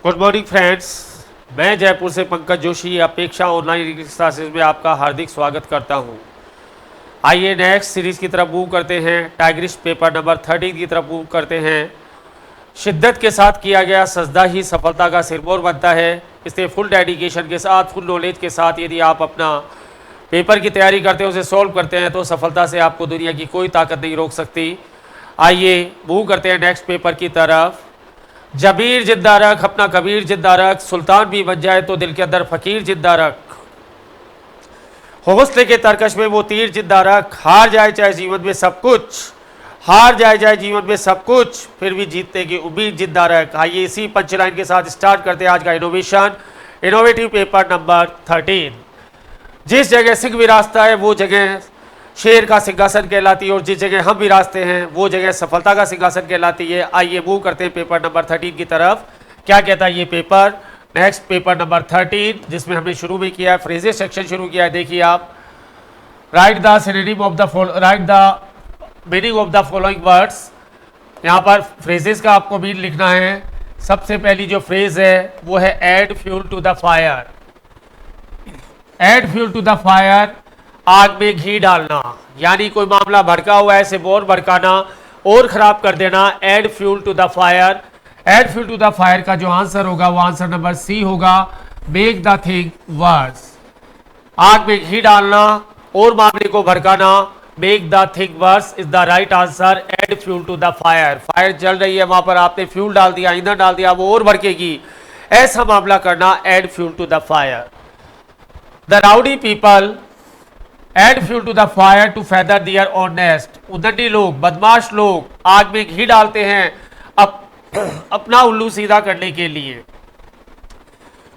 Good morning friends, मैं जयपुर से पंकज जोशी अपेक्षा ऑनलाइन इंग्लिश क्लासेस में आपका हार्दिक स्वागत करता हूं। आइए नेक्स्ट सीरीज़ की तरफ मूव करते हैं। टाइग्रिश पेपर नंबर 13 की तरफ मूव करते हैं। शिद्दत के साथ किया गया सजदा ही सफलता का सिरमौर बनता है। इसलिए फुल डेडिकेशन के साथ, फुल नॉलेज के साथ यदि आप अपना पेपर की तैयारी करते हैं, उसे सॉल्व करते हैं, तो सफलता से आपको दुनिया की कोई ताकत नहीं रोक सकती। आइए मूव करते हैं नेक्स्ट पेपर की तरफ। जबीर जिंदा रख, अपना कबीर जिंदा रख, सुल्तान भी बन जाए तो दिल के अंदर फकीर जिंदा रख, हौसले के तरकश में वो तीर जिंदा रख, हार जाए चाहे जीवन में सब कुछ, हार जाए जीवन में सब कुछ, फिर भी जीतने की उम्मीद जिंदा रख। आइए इसी पंचलाइन के साथ स्टार्ट करते हैं आज का इनोवेटिव पेपर नंबर 13। जिस जगह सिंह विरासता है वो जगह शेर का सिंहासन कहलाती है, और जिस जगह हम विरासते हैं वो जगह सफलता का सिंहासन कहलाती है। आइए मूव करते हैं पेपर नंबर 13 की तरफ। क्या कहता है ये पेपर? नेक्स्ट पेपर नंबर 13, जिसमें हमने शुरू में किया है, फ्रेजेस सेक्शन शुरू किया है। देखिए आप, right the synonym of the right the meaning of the following words. यहाँ पर फ्रेजेस का आपको मीन लिखना है। सबसे पहली जो फ्रेज है वो है add fuel to the fire. Add fuel to the fire, आग में घी डालना, यानी कोई मामला भड़का हुआ है, इसे और भड़काना और खराब कर देना। Add fuel to the fire. Add fuel to the fire का जो आंसर होगा वो आंसर नंबर सी होगा, मेक द थिंग वर्स। आग में घी डालना और मामले को भड़काना, make the thing worse is the right answer. Add fuel to the fire. Fire जल रही है, वहां पर आपने फ्यूल डाल दिया, ईंधन डाल दिया, वो और भड़केगी, ऐसा मामला करना, add fuel to the fire. The rowdy people add fuel to the fire to feather their own nest. उद्दंडी लोग, बदमाश लोग आग में घी डालते हैं अपना उल्लू सीधा करने के लिए।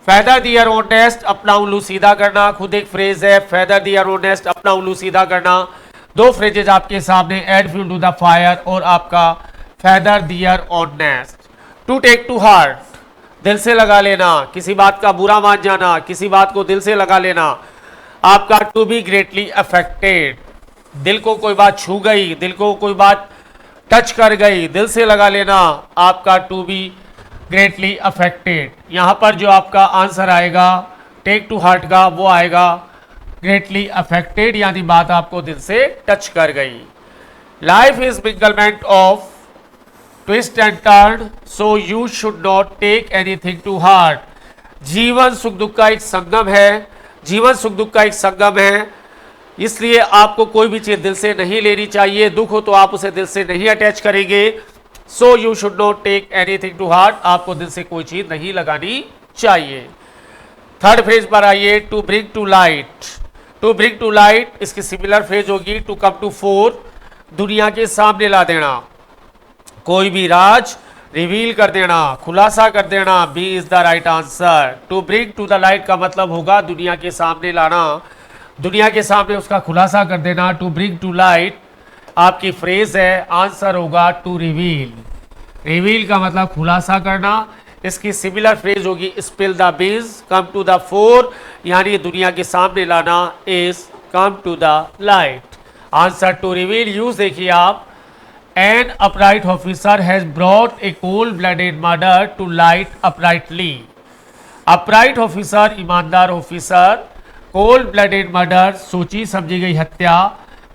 फेदर दियर ओन नेस्ट, अपना उल्लू सीधा करना, खुद एक फ्रेज है। फेदर दियर ओन नेस्ट, अपना उल्लू सीधा करना। दो फ्रेजेज आपके सामने, add fuel to the fire और आपका feather their own nest. To take to heart, दिल से लगा लेना, किसी बात का बुरा मान जाना, किसी बात को दिल से लगा लेना। आपका टू बी ग्रेटली अफेक्टेड, दिल को कोई बात छू गई, दिल को कोई बात टच कर गई, दिल से लगा लेना, आपका टू बी ग्रेटली अफेक्टेड। यहाँ पर जो आपका आंसर आएगा टेक टू हार्ट का, वो आएगा ग्रेटली अफेक्टेड, यानी बात आपको दिल से टच कर गई। Life is minglement of twist and turn, so you should not take anything to heart. जीवन सुख दुख का एक संगम है, जीवन सुख दुख का एक संगम है, इसलिए आपको कोई भी चीज दिल से नहीं लेनी चाहिए। दुख हो तो आप उसे दिल से नहीं अटैच करेंगे। So you should not take anything to heart, आपको दिल से कोई चीज नहीं लगानी चाहिए। थर्ड फ्रेज पर आइए, to bring to light. To bring to light, इसकी सिमिलर फ्रेज होगी टू कम टू फोर, दुनिया के सामने ला देना, कोई भी राज रिवील कर देना, खुलासा कर देना, B is the right answer. To bring to the light का मतलब होगा दुनिया के सामने लाना, दुनिया के सामने उसका खुलासा कर देना। टू ब्रिंग टू लाइट आपकी फ्रेज है, आंसर होगा टू रिवील। रिवील का मतलब खुलासा करना, इसकी सिमिलर फ्रेज होगी spill the beans. Come to the fore, यानी दुनिया के सामने लाना, is come to the light. Answer to reveal use देखिए आप, An upright officer has brought a cold-blooded murder to light uprightly. Upright officer, ईमानदार officer, cold-blooded murder, सोची समझी गई हत्या,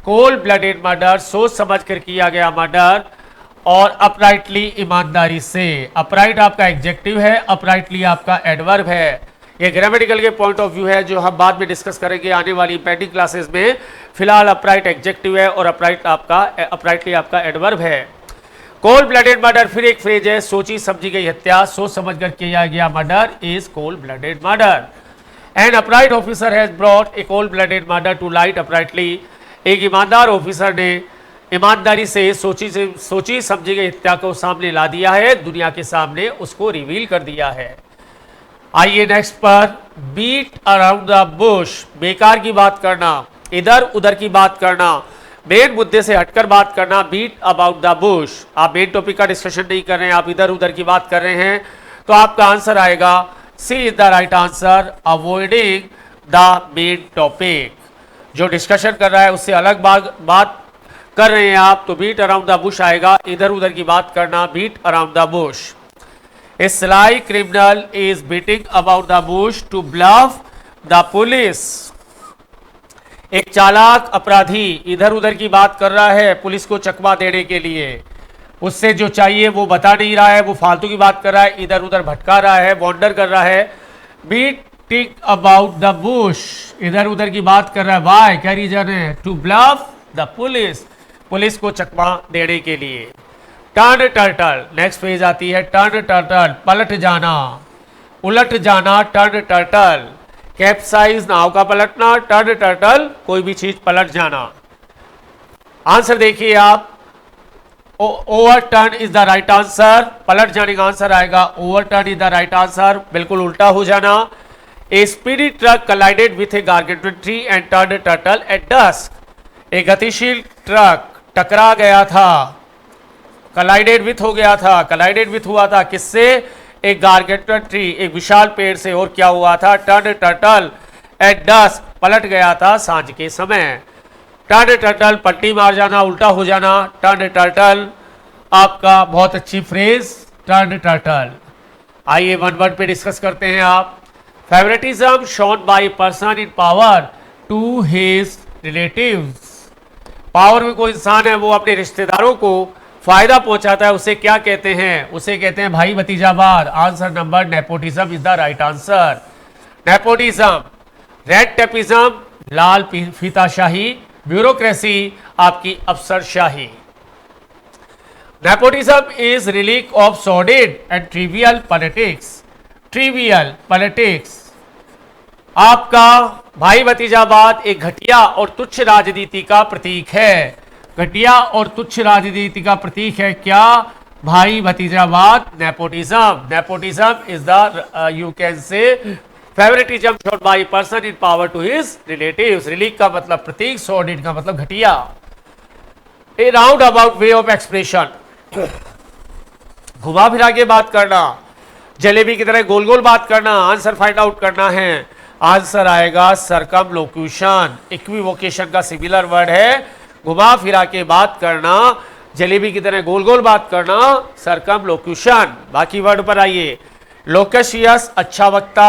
cold-blooded murder, सोच समझ कर किया गया मर्डर, और uprightly, ईमानदारी से। upright आपका एडजेक्टिव है, uprightly आपका एडवर्ब है। ये ग्रामेटिकल के पॉइंट ऑफ व्यू है जो हम बाद में डिस्कस करेंगे आने वाली पेंडिंग क्लासेस में। फिलहाल अपराइट एडजेक्टिव है और अपराइटली आपका एडवर्ब है। कोल्ड ब्लडेड मर्डर फिर एक फ्रेज है, सोची समझी गई हत्या, सोच समझ कर किया गया murder is cold blooded murder. An upright officer has brought a cold blooded murder to light uprightly. एक ईमानदार ऑफिसर ने ईमानदारी से सोची समझी गई हत्या को सामने ला दिया है, दुनिया के सामने उसको रिवील कर दिया है। आइए नेक्स्ट पर, बीट अराउंड द बुश, बेकार की बात करना, इधर उधर की बात करना, मेन मुद्दे से हटकर बात करना, बीट अबाउट द बुश। आप मेन टॉपिक का डिस्कशन नहीं कर रहे हैं, आप इधर उधर की बात कर रहे हैं, तो आपका आंसर आएगा C is the right answer, avoiding the main topic. जो डिस्कशन कर रहा है उससे अलग बात कर रहे हैं आप, तो बीट अराउंड द बुश आएगा, इधर उधर की बात करना, beat around the bush. A sly criminal is beating about the bush to bluff the police. एक चालाक अपराधी इधर उधर की बात कर रहा है पुलिस को चकमा देने के लिए। उससे जो चाहिए वो बता नहीं रहा है, वो फालतू की बात कर रहा है, इधर उधर भटका रहा है, वॉन्डर कर रहा है। बीटिंग अबाउट द बुश, इधर उधर की बात कर रहा है। वाई, क्या रीजन है? To bluff the police, police को चकमा देने के लिए। टर्न टर्टल, नेक्स्ट फेज आती है टर्न टर्टल, पलट जाना, उलट जाना। टर्न टर्टल, कैप्साइज नाव का पलटना, टर्न टर्टल कोई भी चीज पलट जाना। आंसर देखिए आप, overturn is the right answer. पलट जाने का आंसर आएगा overturn is the right answer, बिल्कुल उल्टा हो जाना। A speedy truck collided with a gargantuan tree and turn turtle at dusk. एक गतिशील ट्रक टकरा गया था, कलाइडेड विथ हो गया था, कलाइडेड विथ हुआ था किससे? एक गार्गेंटन ट्री, एक विशाल पेड़ से। और क्या हुआ था? टर्न टर्टल एट डस्क, पलट गया था सांझ के समय। टर्न टर्टल पट्टी मार जाना, उल्टा हो जाना। टर्न टर्टल आपका बहुत अच्छी फ्रेज, टर्न टर्टल। आइए वन वर्ड पे डिस्कस करते हैं आप। Favouritism shown by person in power to his relatives. Power में कोई इंसान है वो अपने रिश्तेदारों को फायदा पहुंचाता है, उसे क्या कहते हैं? उसे कहते हैं भाई भतीजावाद। Answer number nepotism is the right answer. Nepotism. Red tapism, लाल फीताशाही। ब्यूरोक्रेसी, आपकी अफसरशाही। Nepotism is relic of sordid and trivial politics. Trivial politics, आपका भाई भतीजावाद एक घटिया और तुच्छ राजनीति का प्रतीक है। घटिया और तुच्छ राजनीति का प्रतीक है क्या? भाई भतीजावाद, nepotism. Nepotism is the you can say favouritism shown by person in power to his relatives. Relic का मतलब प्रतीक, सॉर्डिड का मतलब घटिया। A round about way of expression, घुमा फिरा के बात करना, जलेबी की तरह गोल गोल बात करना। आंसर फाइंड आउट करना है। आंसर आएगा सर्कमलोक्यूशन। इक्विवोकेशन का सिमिलर वर्ड है, घुमा फिरा के बात करना, जलेबी की तरह गोल गोल बात करना, सर्कमलोक्यूशन। बाकी वर्ड पर आइए। लोकेशियस, अच्छा वक्ता।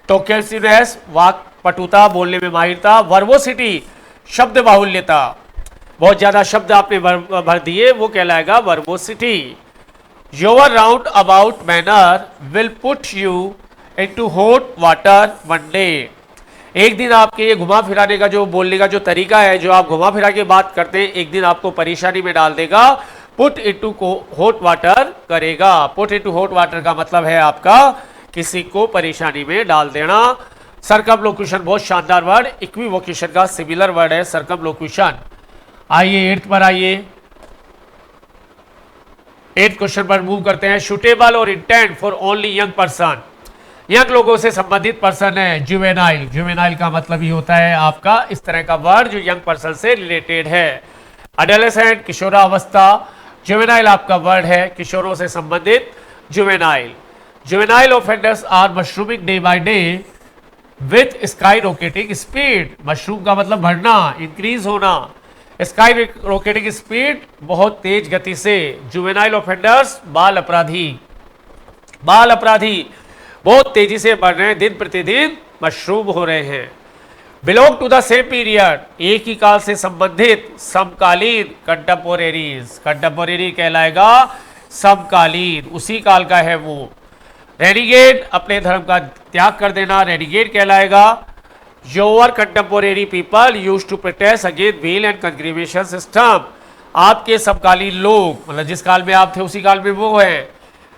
टोकेसिनेस, वाक पटुता, बोलने में माहिरता। वर्बोसिटी, शब्द बाहुल्यता, बहुत ज्यादा शब्द आपने भर दिए, वो कहलाएगा verbosity. Your round about manner will put you into hot water one day. एक दिन आपके ये घुमा फिराने का जो बोलने का जो तरीका है, जो आप घुमा फिरा के बात करते हैं, एक दिन आपको परेशानी में डाल देगा। पुट इनटू हॉट वाटर करेगा। पुट इनटू हॉट वाटर का मतलब है आपका किसी को परेशानी में डाल देना। सर्कमलोक्यूशन बहुत शानदार वर्ड, इक्विवोकेशन का सिमिलर वर्ड है सर्कमलोक्यूशन। आइए एट्थ पर आइए। एट्थ क्वेश्चन पर मूव करते हैं। सुटेबल और intent for only young person, young लोगों से संबंधित पर्सन है। जुवेनाइल, जुवेनाइल का मतलब ही होता है आपका इस तरह का वर्ड जो यंग पर्सन से रिलेटेड है। एडोलेसेंट, किशोरावस्था। जुवेनाइल आपका वर्ड है किशोरों से संबंधित, juvenile. Juvenile offenders are mushrooming day by day with sky rocketing speed. Mushroom का मतलब बढ़ना, इंक्रीज होना। स्काई रॉकेटिंग स्पीड, बहुत तेज गति से। जुवेनाइल ऑफेंडर्स, बाल अपराधी। बाल अपराधी बहुत तेजी से बढ़ रहे हैं, दिन प्रतिदिन मशरूम हो रहे हैं। Belong to the same period, एक ही काल से संबंधित, समकालीन। कंटेम्पोरेरीज, कंटेम्पोरेरी कहलाएगा समकालीन, उसी काल का है वो। रेनिगेट, अपने धर्म का त्याग कर देना, रेनिगेट कहलाएगा। Your contemporary people used to protest against veil and congregation system. आपके समकालीन लोग, मतलब जिस काल में आप थे उसी काल में वो है,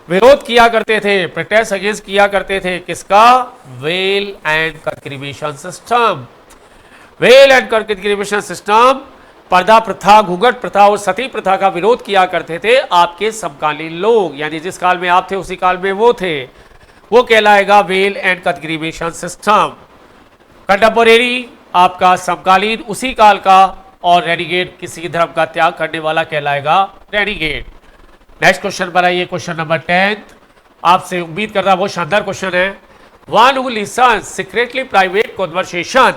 विरोध किया करते थे, प्रोटेस्ट अगेंस्ट किया करते थे। किसका? Veil and congregation system. Veil and congregation system, पर्दा प्रथा, घूंघट प्रथा और सती प्रथा का विरोध किया करते थे आपके समकालीन लोग, यानी जिस काल में आप थे उसी काल में वो थे, वो कहलाएगा well and congregation system. Contemporary आपका समकालीन, उसी काल का। और रेनिगेट, किसी धर्म का त्याग करने वाला कहलाएगा रेनिगेट। नेक्स्ट क्वेश्चन पर आइए, क्वेश्चन नंबर 10। आपसे उम्मीद कर रहा बहुत शानदार क्वेश्चन है। One who listen secretly private conversation,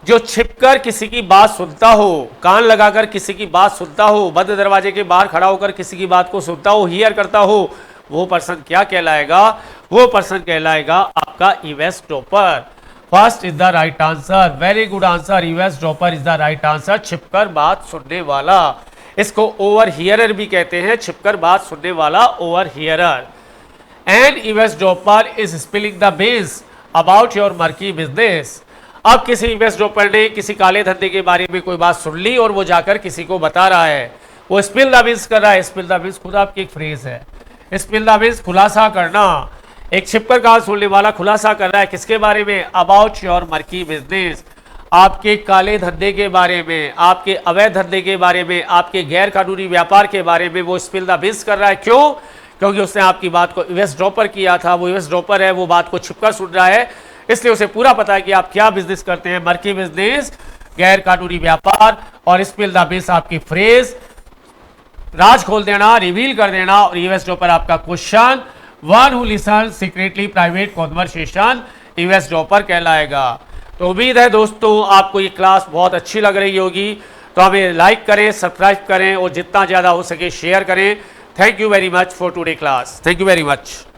जो छिपकर किसी की बात सुनता हो, कान लगाकर किसी की बात सुनता हो, बंद दरवाजे के बाहर खड़ा होकर किसी की बात को सुनता हो, हियर करता हो, वो पर्सन क्या कहलाएगा? वो पर्सन कहलाएगा आपका eavesdropper. First is the right answer, very good answer, eavesdropper is the right answer. छिपकर बात सुनने वाला, इसको ओवर हियरर भी कहते हैं, छिपकर बात सुनने वाला over hearer. And eavesdropper is spilling the beans about your murky business. अब किसी इन्वेस्टमेंट ने किसी काले धंधे के बारे में कोई बात सुन ली और वो जाकर किसी को बता रहा है, वो स्पिल द बीन्स कर रहा है। स्पिल द बीन्स खुद आपकी एक फ्रेज है, स्पिल द बीन्स खुलासा करना। एक छिपकर कहा सुनने वाला खुलासा कर रहा है किसके बारे में? अबाउट योर मर्की बिजनेस, आपके काले धंधे के बारे में, आपके अवैध धंधे के बारे में, आपके गैर कानूनी व्यापार के बारे में वो स्पिल द बीन्स कर रहा है। क्यों? क्योंकि उसने आपकी बात को इवेस्टोपर किया था, वो इवेस्टोपर है, वो बात को छिपकर सुन रहा है, इसलिए उसे पूरा पता है कि आप क्या बिजनेस करते हैं, मर्की बिजनेस, गैर कानूनी व्यापार। और स्पिल द बीन्स आपकी फ्रेज, राज खोल देना, रिवील कर देना। और इवेस्टोपर आपका question, one who listen secretly private conversation eavesdropper कहलाएगा। तो उम्मीद है दोस्तों आपको ये क्लास बहुत अच्छी लग रही होगी, तो हमें लाइक करें, सब्सक्राइब करें और जितना ज़्यादा हो सके शेयर करें। Thank you very much for today class. Thank you very much.